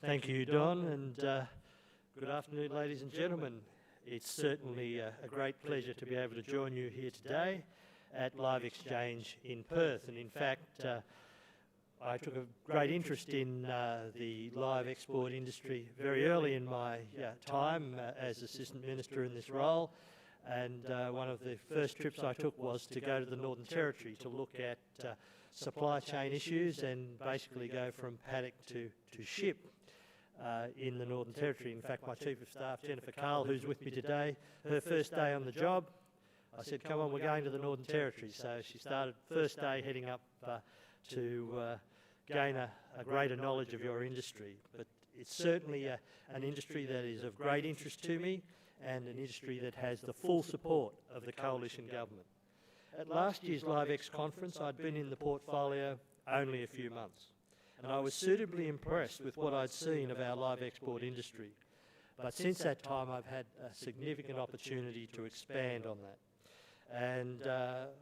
Thank you, Don, and good afternoon, ladies and gentlemen. It's certainly a great pleasure to be able to join you here today at LIVEXchange in Perth. And in fact, I took a great interest in the live export industry very early in my time as Assistant Minister in this role. And one of the first trips I took was to go to the Northern Territory to look at supply chain issues and basically go from paddock to ship in the Northern Territory. In fact, my Chief of Staff, Jennifer Carl, who's with me today, her first day on the job, I said, come on, we're going to the Northern Territory. So she started first day heading up to gain a greater knowledge of your industry. But it's certainly an industry that is of great interest to me and an industry that has the full support of the Coalition Government. At last year's LIVEX conference, I'd been in the portfolio only a few months, and I was suitably impressed with what I'd seen of our live export industry. But since that time, I've had a significant opportunity to expand on that. And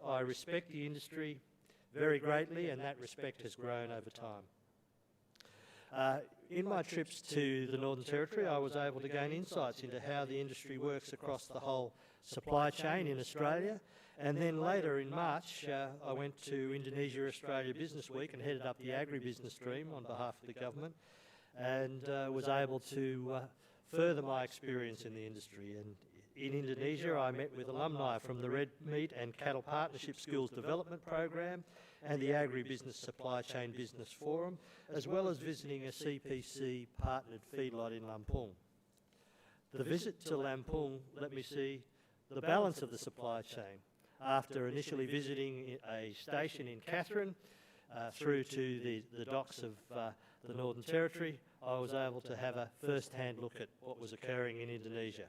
I respect the industry very greatly, and that respect has grown over time. In my trips to the Northern Territory, I was able to gain insights into how the industry works across the whole supply chain in Australia. And then later in March, I went to Indonesia Australia Business Week and headed up the agribusiness stream on behalf of the government, and was able to further my experience in the industry. And in Indonesia, I met with alumni from the Red Meat and Cattle Partnership Skills Development Program and the Agribusiness Supply Chain Business Forum, as well as visiting a CPC partnered feedlot in Lampung. The visit to Lampung let me see the balance of the supply chain. After initially visiting a station in Katherine through to the docks of the Northern Territory, I was able to have a first-hand look at what was occurring in Indonesia.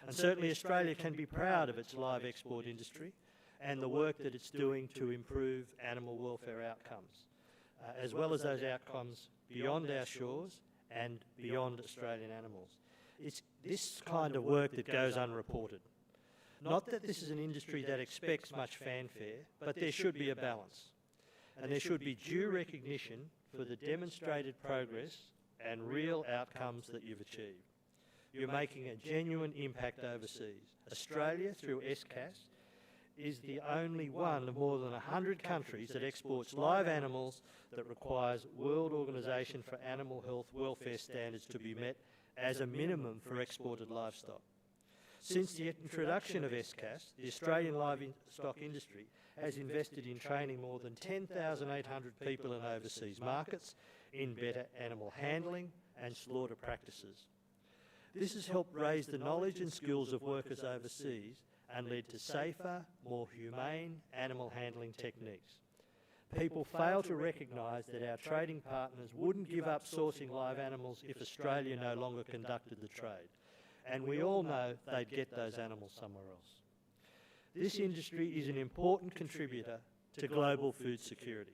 And certainly Australia can be proud of its live export industry and the work that it's doing to improve animal welfare outcomes, as well as those outcomes beyond our shores and beyond Australian animals. It's this kind of work that goes unreported. Not that this is an industry that expects much fanfare, but there should be a balance. And there should be due recognition for the demonstrated progress and real outcomes that you've achieved. You're making a genuine impact overseas. Australia, through SCAS, is the only one of more than 100 countries that exports live animals that requires World Organisation for Animal Health welfare standards to be met as a minimum for exported livestock. Since the introduction of SCAS, the Australian livestock industry has invested in training more than 10,800 people in overseas markets in better animal handling and slaughter practices. This has helped raise the knowledge and skills of workers overseas and led to safer, more humane animal handling techniques. People fail to recognise that our trading partners wouldn't give up sourcing live animals if Australia no longer conducted the trade. And we all know they'd get those animals somewhere else. This industry is an important contributor to global food security.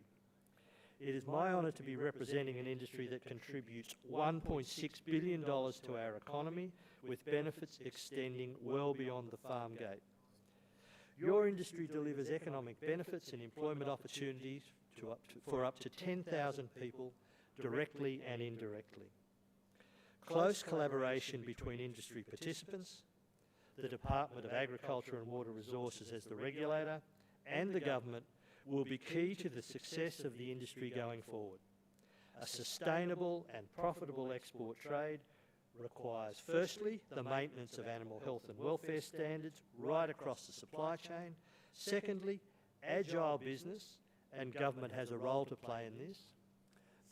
It is my honour to be representing an industry that contributes $1.6 billion to our economy, with benefits extending well beyond the farm gate. Your industry delivers economic benefits and employment opportunities for up to 10,000 people, directly and indirectly. Close collaboration between industry participants, the Department of Agriculture and Water Resources as the regulator, and the government will be key to the success of the industry going forward. A sustainable and profitable export trade requires, firstly, the maintenance of animal health and welfare standards right across the supply chain. Secondly, agile business, and government has a role to play in this.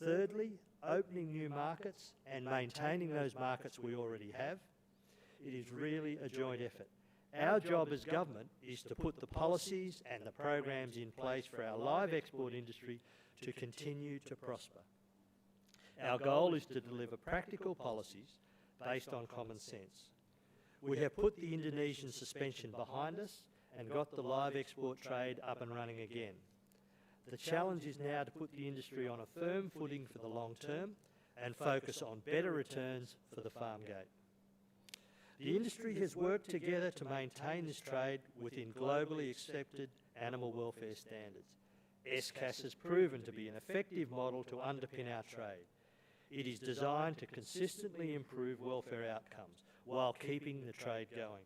Thirdly, opening new markets and maintaining those markets we already have. It is really a joint effort. Our job as government is to put the policies and the programs in place for our live export industry to continue to prosper. Our goal is to deliver practical policies based on common sense. We have put the Indonesian suspension behind us and got the live export trade up and running again. The challenge is now to put the industry on a firm footing for the long term and focus on better returns for the farm gate. The industry has worked together to maintain this trade within globally accepted animal welfare standards. SCAS has proven to be an effective model to underpin our trade. It is designed to consistently improve welfare outcomes while keeping the trade going.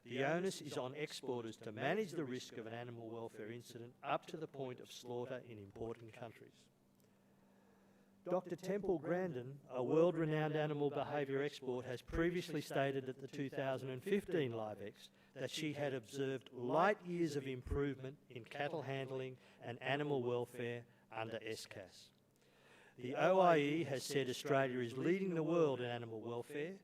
The onus is on exporters to manage the risk of an animal welfare incident up to the point of slaughter in important countries. Dr. Temple Grandin, a world-renowned animal behaviour expert, has previously stated at the 2015 LIVEX that she had observed light years of improvement in cattle handling and animal welfare under SCAS. The OIE has said Australia is leading the world in animal welfare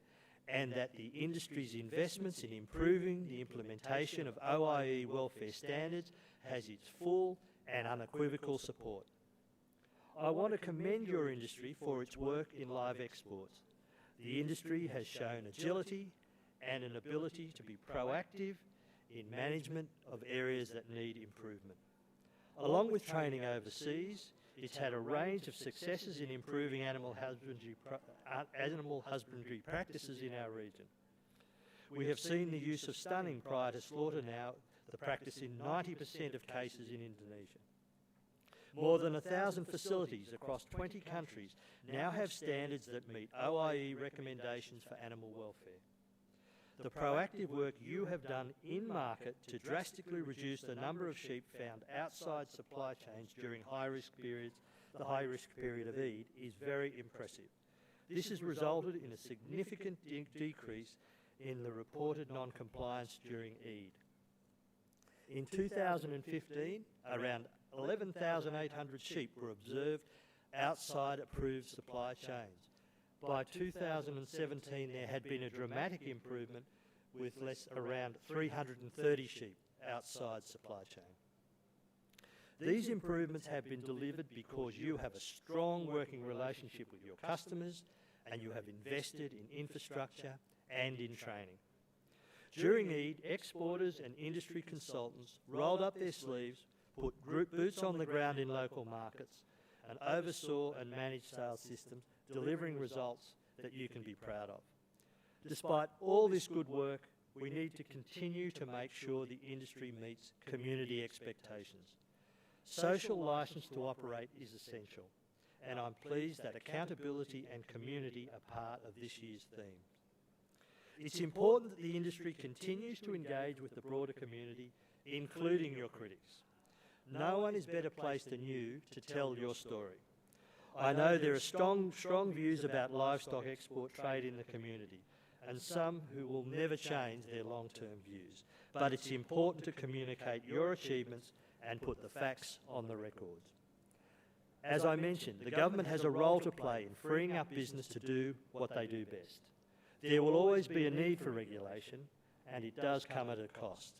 and that the industry's investments in improving the implementation of OIE welfare standards has its full and unequivocal support. I want to commend your industry for its work in live exports. The industry has shown agility and an ability to be proactive in management of areas that need improvement. Along with training overseas, it's had a range of successes in improving animal husbandry practices in our region. We have seen the use of stunning prior to slaughter now, the practice in 90% of cases in Indonesia. More than 1,000 facilities across 20 countries now have standards that meet OIE recommendations for animal welfare. The proactive work you have done in market to drastically reduce the number of sheep found outside supply chains during the high-risk period of Eid is very impressive. This has resulted in a significant decrease in the reported non-compliance during Eid. In 2015, around 11,800 sheep were observed outside approved supply chains. By 2017, there had been a dramatic improvement with around 330 sheep outside supply chain. These improvements have been delivered because you have a strong working relationship with your customers and you have invested in infrastructure and in training. During Eid, exporters and industry consultants rolled up their sleeves, put boots on the ground in local markets, and oversaw and managed sales systems, delivering results that you can be proud of. Despite all this good work, we need to continue to make sure the industry meets community expectations. Social licence to operate is essential, and I'm pleased that accountability and community are part of this year's theme. It's important that the industry continues to engage with the broader community, including your critics. No one is better placed than you to tell your story. I know there are strong views about livestock export trade in the community, and some who will never change their long-term views. But it's important to communicate your achievements and put the facts on the records. As I mentioned, the government has a role to play in freeing up business to do what they do best. There will always be a need for regulation, and it does come at a cost.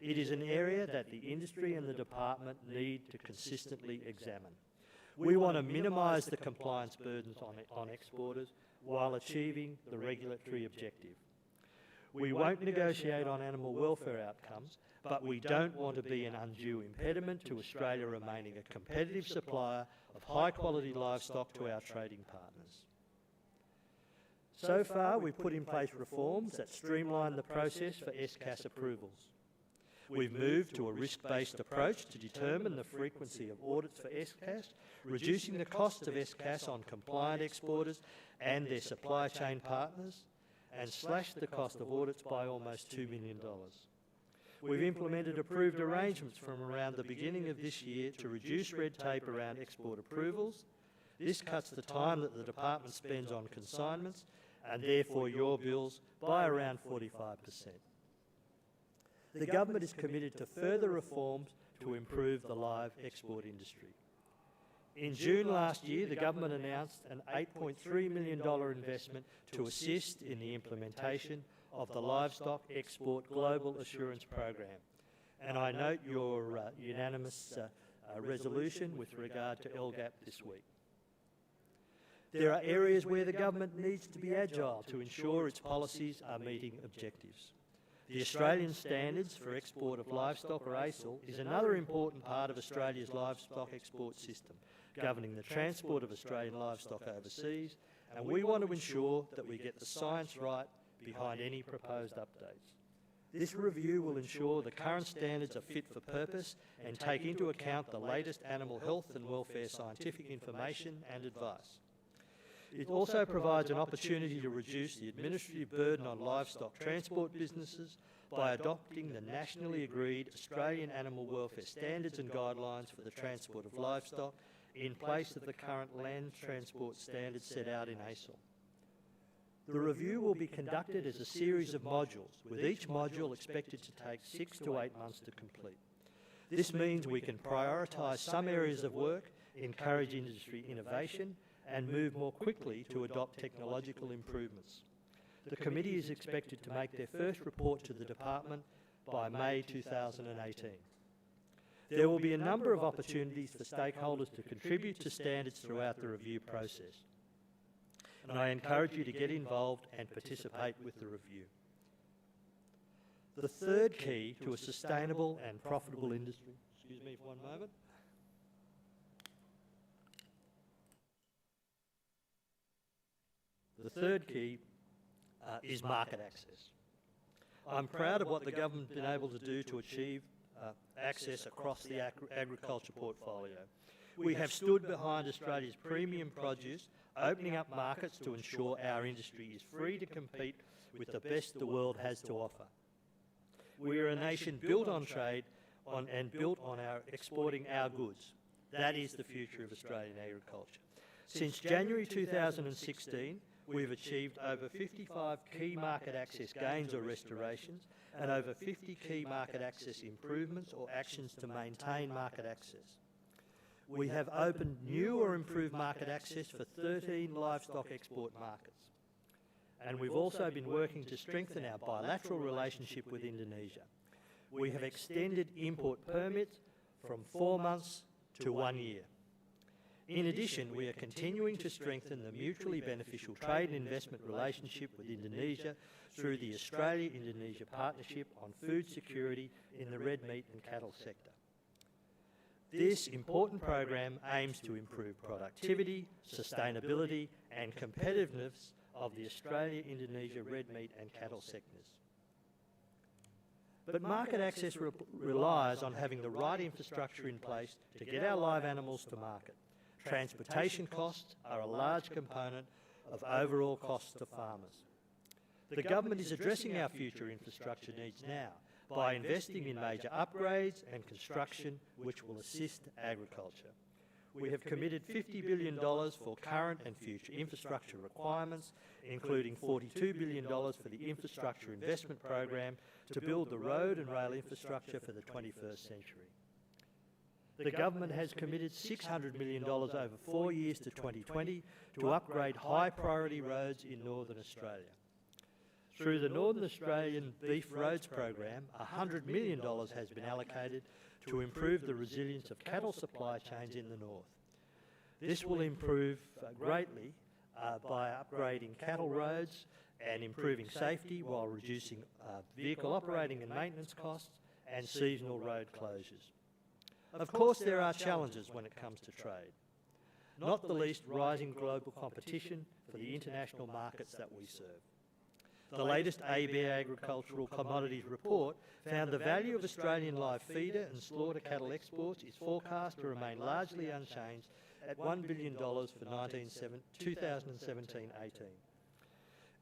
It is an area that the industry and the department need to consistently examine. We want to minimise the compliance burdens on exporters while achieving the regulatory objective. We won't negotiate on animal welfare outcomes, but we don't want to be an undue impediment to Australia remaining a competitive supplier of high-quality livestock to our trading partners. So far, we've put in place reforms that streamline the process for SCAS approvals. We've moved to a risk-based approach to determine the frequency of audits for SCAS, reducing the cost of SCAS on compliant exporters and their supply chain partners, and slashed the cost of audits by almost $2 million. We've implemented approved arrangements from around the beginning of this year to reduce red tape around export approvals. This cuts the time that the department spends on consignments and therefore your bills by around 45%. The government is committed to further reforms to improve the live export industry. In June last year, the government announced an $8.3 million investment to assist in the implementation of the Livestock Export Global Assurance Program. And I note your unanimous resolution with regard to LGAP this week. There are areas where the government needs to be agile to ensure its policies are meeting objectives. The Australian Standards for Export of Livestock, or ACEL, is another important part of Australia's livestock export system, governing the transport of Australian livestock overseas, and we want to ensure that we get the science right behind any proposed updates. This review will ensure the current standards are fit for purpose and take into account the latest animal health and welfare scientific information and advice. It also provides an opportunity to reduce the administrative burden on livestock transport businesses by adopting the nationally agreed Australian Animal Welfare Standards and Guidelines for the transport of livestock in place of the current land transport standards set out in ASIL. The review will be conducted as a series of modules, with each module expected to take 6 to 8 months to complete. This means we can prioritise some areas of work, encourage industry innovation, and move more quickly to adopt technological improvements. The committee is expected to make their first report to the department by May 2018. There will be a number of opportunities for stakeholders to contribute to standards throughout the review process, and I encourage you to get involved and participate with the review. The third key to a sustainable and profitable industry, excuse me for one moment. The third key is market access. I'm proud of what the government has been able to do to achieve access across the agriculture portfolio. We have stood behind Australia's premium produce, opening up markets to ensure our industry is free to compete with the best the world has to offer. We are a nation built on trade and built on our exporting our goods. That is the future of Australian agriculture. Since January 2016, we've achieved over 55 key market access gains or restorations and over 50 key market access improvements or actions to maintain market access. We have opened new or improved market access for 13 livestock export markets. And we've also been working to strengthen our bilateral relationship with Indonesia. We have extended import permits from 4 months to 1 year. In addition, we are continuing to strengthen the mutually beneficial trade and investment relationship with Indonesia through the Australia-Indonesia Partnership on Food Security in the red meat and cattle sector. This important program aims to improve productivity, sustainability and competitiveness of the Australia-Indonesia red meat and cattle sectors. But market access relies on having the right infrastructure in place to get our live animals to market. Transportation costs are a large component of overall costs to farmers. The government is addressing our future infrastructure needs now by investing in major upgrades and construction which will assist agriculture. We have committed $50 billion for current and future infrastructure requirements, including $42 billion for the Infrastructure Investment Program to build the road and rail infrastructure for the 21st century. The government has committed $600 million over 4 years to 2020 to upgrade high-priority roads in Northern Australia. Through the Northern Australian Beef Roads Program, $100 million has been allocated to improve the resilience of cattle supply chains in the north. This will improve greatly by upgrading cattle roads and improving safety while reducing vehicle operating and maintenance costs and seasonal road closures. Of course, there are challenges when it comes to trade, not the least rising global competition for the international markets that we serve. The latest ABARE Agricultural Commodities Report found the value of Australian live feeder and slaughter cattle exports is forecast to remain largely unchanged at $1 billion for 2017-18.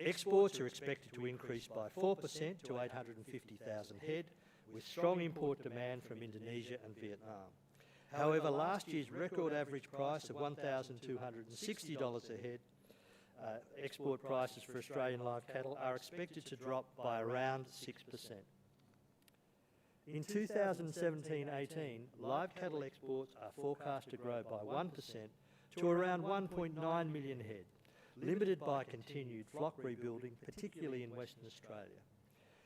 Exports are expected to increase by 4% to 850,000 head, with strong import demand from Indonesia and Vietnam. However, last year's record average price of $1,260 a head, export prices for Australian live cattle are expected to drop by around 6%. In 2017-18, live cattle exports are forecast to grow by 1% to around 1.9 million head, limited by continued flock rebuilding, particularly in Western Australia.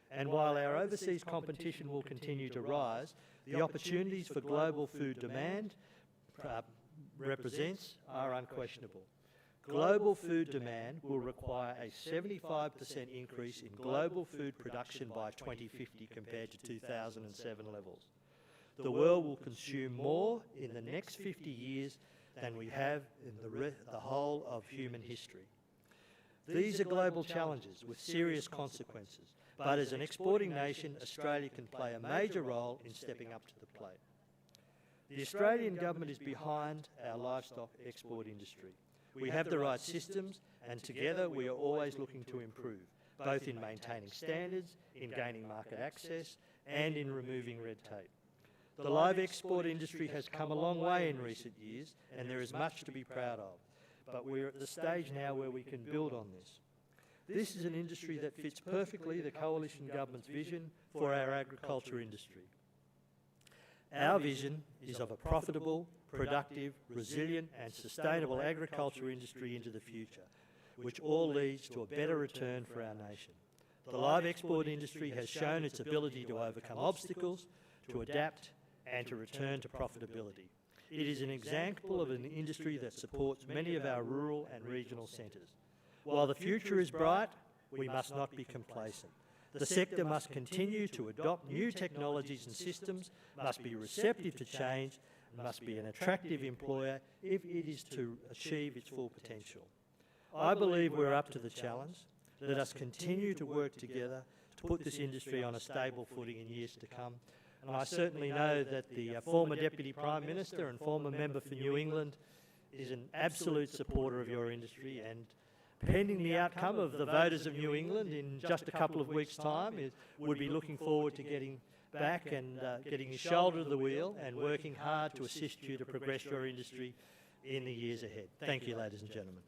And while our overseas competition will continue to rise, the opportunities for global food demand represents are unquestionable. Global food demand will require a 75% increase in global food production by 2050 compared to 2007 levels. The world will consume more in the next 50 years than we have in the whole of human history. These are global challenges with serious consequences, but as an exporting nation, Australia can play a major role in stepping up to the plate. The Australian government is behind our livestock export industry. We have the right systems, and together we are always looking to improve, both in maintaining standards, in gaining market access, and in removing red tape. The live export industry has come a long way in recent years, and there is much to be proud of. But we're at the stage now where we can build on this. This is an industry that fits perfectly the Coalition Government's vision for our agriculture industry. Our vision is of a profitable, productive, resilient and sustainable agriculture industry into the future, which all leads to a better return for our nation. The live export industry has shown its ability to overcome obstacles, to adapt and to return to profitability. It is an example of an industry that supports many of our rural and regional centres. While the future is bright, we must not be complacent. The sector must continue to adopt new technologies and systems, must be receptive to change, and must be an attractive employer if it is to achieve its full potential. I believe we're up to the challenge. Let us continue to work together to put this industry on a stable footing in years to come. And I certainly know that the former Deputy Prime Minister and former member for New England is an absolute supporter of your industry, and pending the outcome of the voters of New England in just a couple of weeks' time, would be looking forward to getting back and getting his shoulder to the wheel and working hard to assist you to progress your industry in the years ahead. Thank you, ladies and gentlemen.